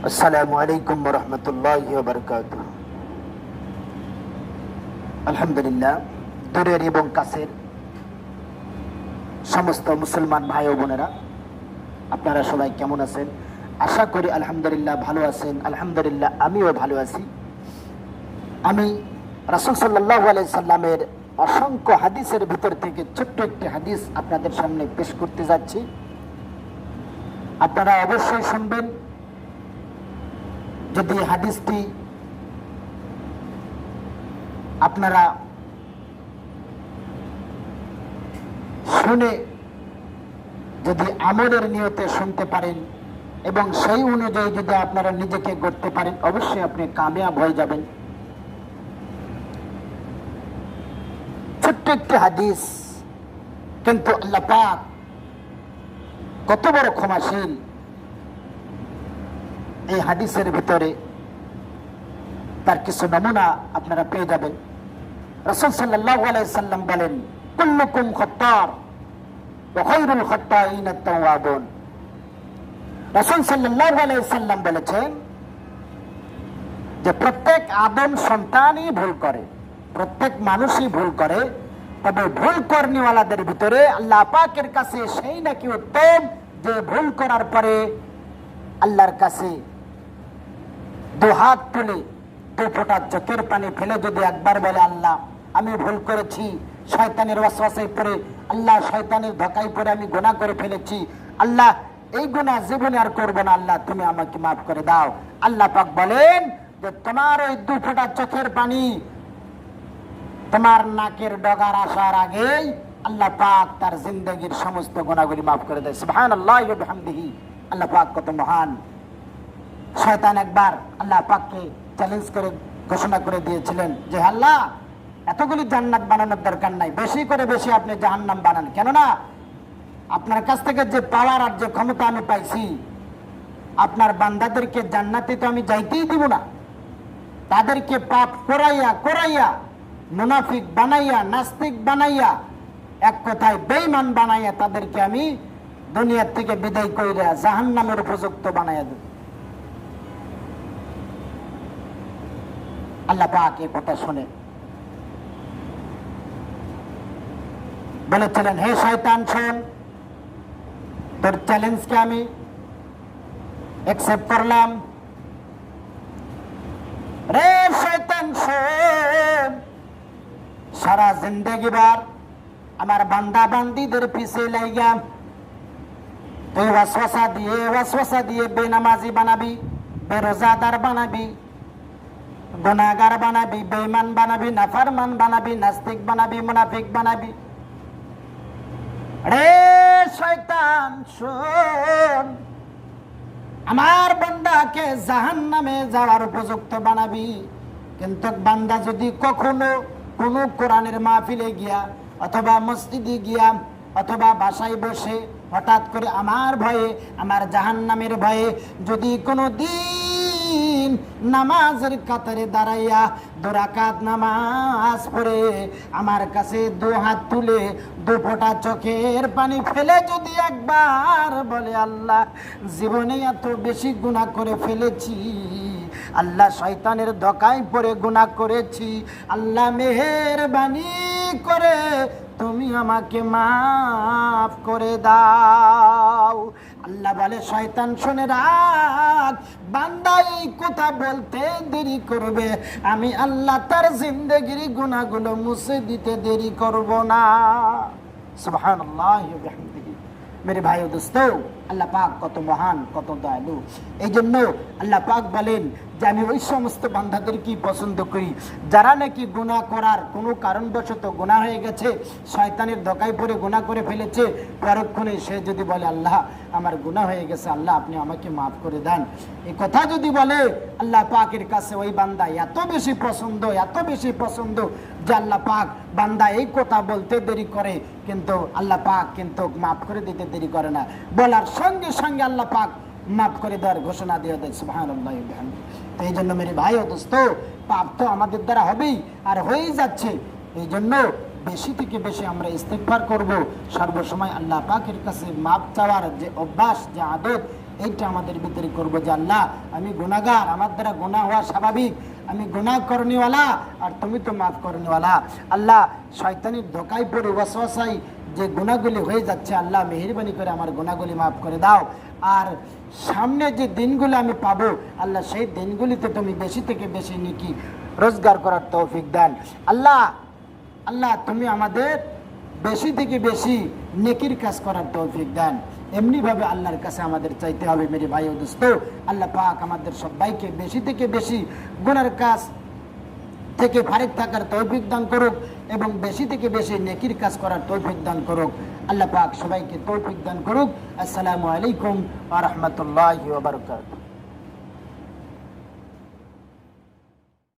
আসসালামু আলাইকুম ওয়া রাহমাতুল্লাহি ওয়া বারাকাতুহু। আলহামদুলিল্লাহ, দূরের এবং কাছের সমস্ত মুসলমান ভাই ও বোনেরা, আপনারা সবাই কেমন আছেন? আশা করি আলহামদুলিল্লাহ ভালো আছেন। আলহামদুলিল্লাহ আমিও ভালো আছি। আমি রাসূল সাল্লাল্লাহু আলাইহি সাল্লামের অসংখ্য হাদিসের ভিতর থেকে ছোট্ট একটি হাদিস আপনাদের সামনে পেশ করতে যাচ্ছি। আপনারা অবশ্যই শুনবেন। যদি হাদিসটি আপনারা শুনে যদি আমলের নিয়তে শুনতে পারেন এবং সেই অনুযায়ী যদি আপনারা নিজেকে গড়তে পারেন, অবশ্যই আপনি কামিয়াব হয়ে যাবেন। ছোট্ট একটি হাদিস, কিন্তু আল্লাহ পাক কত বড় ক্ষমাশীল। এই হাদিসের ভিতরে তার কিছু নমুনা আপনারা পেয়ে যাবেন। রাসূল সাল্লাল্লাহু আলাইহি সাল্লাম বলেন, কুল্লুকুম খাত্তার ওয়া খায়রুল খাত্তাইন আত-তাওয়াবুন। রাসূল সাল্লাল্লাহু আলাইহি সাল্লাম বলেছেন যে প্রত্যেক আদম সন্তানই ভুল করে, প্রত্যেক মানুষই ভুল করে, তবে ভুল করনেওয়ালাদের ভিতরে আল্লাহ পাকের কাছে সেই নাকি উত্তম যে ভুল করার পরে আল্লাহর কাছে দু হাত তুলে দু ফোঁটা চোখের পানি ফেলে যদি একবার বলে, আল্লাহ আমি ভুল করেছি, শয়তানের ওয়াসওয়াসায় পড়ে, আল্লাহ শয়তানের ধোঁকায় পড়ে আমি গুনাহ করে ফেলেছি, আল্লাহ এই গুনাহ জীবনে আর করব না, আল্লাহ তুমি আমাকে মাফ করে দাও। আল্লাহ পাক বলেন যে তোমার ওই দু ফোঁটা চোখের পানি তোমার নাকের ডগার আসার আগেই আল্লাহ পাক তার জিন্দেগীর সমস্ত গুনাহগুলি মাফ করে দেয়। সুবহানাল্লাহি ওয়া বিহামদিহি। আল্লাহ পাক কত মহান। শয়তান একবার আল্লাহ পাককে চ্যালেঞ্জ করে ঘোষণা করে দিয়েছিলেন যে আল্লাহ এতগুলি জান্নাত বানানোর দরকার নাই, বেশি করে বেশি আপনি জাহান্নাম বানান, কেননা আপনার কাছ থেকে যে পাওয়ার আর যে ক্ষমতা আমি পাইছি, আপনার বান্দাদেরকে জান্নাতে তো আমি যাইতেই দিব না, তাদেরকে পাপ করাইয়া করাইয়া মুনাফিক বানাইয়া নাস্তিক বানাইয়া এক কথায় বেঈমান বানাইয়া তাদেরকে আমি দুনিয়ার থেকে বিদায় কইরা জাহান্নামের উপযুক্ত বানাইয়া দেব। আল্লাহ পাক এই কথা শুনে বলেছিলেন, হে শয়তান শোন, তোর চ্যালেঞ্জকে আমি অ্যাকসেপ্ট করলাম। রে শয়তান শোন, সারা জিন্দেগি বার আমার বান্দা বান্দিদের পিছে লাইগা তুই ওয়াসওয়াসা দিয়ে বেনামাজি বানাবি, বেরোজাদার বানাবি, গুনাহগার বানাবি, বেঈমান বানাবি, নাফরমান বানাবি, নাস্তিক বানাবি, মুনাফিক বানাবি। রে শয়তান শোন, আমার বান্দাকে জাহান্নামে যাওয়ার উপযুক্ত বানাবি, কিন্তু বান্দা যদি কখনো কোন কোরআনের মাহফিলে গিয়া অথবা মসজিদে গিয়া অথবা বাসায় বসে হঠাৎ করে আমার ভয়ে, আমার জাহান্নামের ভয়ে যদি কোনো দিন নামাজের কাতারে দাঁড়াইয়া 2 রাকাত নামাজ পড়ে আমার কাছে 2 হাত তুলে 2 ফোঁটা চোখের পানি ফেলে যদি একবার বলে, আল্লাহ জীবনে এত বেশি গুনাহ করে ফেলেছি, আল্লাহ শয়তানের ধোঁকায় পড়ে গুনাহ করেছি, আল্লাহ মেহেরবানি করে তুমি আমাকে মাফ করে দাও। আল্লাহ বলে, শয়তান শুনে রাখ, বান্দা এই কথা বলতে দেরি করবে, আমি আল্লাহ তার জিন্দেগির গুনাহগুলো মুছে দিতে দেরি করব না। সুবহানাল্লাহি ওয়া বিহামদিহি। মেরে ভাই ও দোস্ত, আল্লাহ পাক কত মহান, কত দয়ালু। এই জন্য আল্লাহ পাক বলেন যে আমি ওই সমস্ত বান্দাদেরকেই পছন্দ করি যারা নাকি গুনাহ করার কোনো কারণবশত গুনাহ হয়ে গেছে, শয়তানের ধোঁকায় পড়ে গুনাহ করে ফেলেছে, পরক্ষণে সে যদি বলে, আল্লাহ আমার গুনাহ হয়ে গেছে, আল্লাহ আপনি আমাকে মাফ করে দেন, এই কথা যদি বলে, আল্লাহ পাকের কাছে ওই বান্দা এত বেশি পছন্দ, এত বেশি পছন্দ যে আল্লাহ পাক বান্দা এই কথা বলতে দেরি করে, কিন্তু আল্লাহ পাক কিন্তু মাফ করে দিতে দেরি করে না, বলার সঙ্গে সঙ্গে আল্লাহ পাক মাফ করে দেওয়ার ঘোষণা দিয়ে দেয়। সুবহানাল্লাহি ওয়া বিহামদিহি। তো এই জন্য মেরে ভাই ও দোস্ত, পাপ তো আমাদের দ্বারা হবেই আর হয়েই যাচ্ছে। এই জন্য বেশি থেকে বেশি আমরা ইস্তেগফার করব, সর্বসময় আল্লাহ পাকের কাছে মাপ চাওয়ার যে অভ্যাস, যে আদত, এইটা আমাদের ভিতরে করবো যে আল্লাহ আমি গুনাহগার, আমার দ্বারা গুনাহ হওয়া স্বাভাবিক, আমি গুনাহ করনিওয়ালা আর তুমি তো মাফ করনিওয়ালা। আল্লাহ শয়তানের ধোকায় পড়ে ওয়াসওয়াসায় যে গুনাহগুলি হয়ে যাচ্ছে, আল্লাহ মেহেরবানি করে আমার গুনাহগুলি মাফ করে দাও। আর সামনে যে দিনগুলো আমি পাবো আল্লাহ, সেই দিনগুলিতে তুমি বেশি থেকে বেশি নেকি রোজগার করার তৌফিক দেন। আল্লাহ আল্লাহ তুমি আমাদের বেশি থেকে বেশি নেকির কাজ করার তৌফিক দেন। এমনিভাবে আল্লাহর কাছে আমাদের চাইতে হবে মেরে ভাই ও দোস্ত। আল্লাহ পাক আমাদের সবাইকে বেশি থেকে বেশি গুনার কাজ থেকে ফারিগ থাকার তৌফিক দান করুক এবং বেশি থেকে বেশি নেকির কাজ করার তৌফিক দান করুক। আল্লাহ পাক সবাইকে তৌফিক দান করুক। আসসালামু আলাইকুম ওয়া রাহমাতুল্লাহি ওয়া বারাকাতুহু।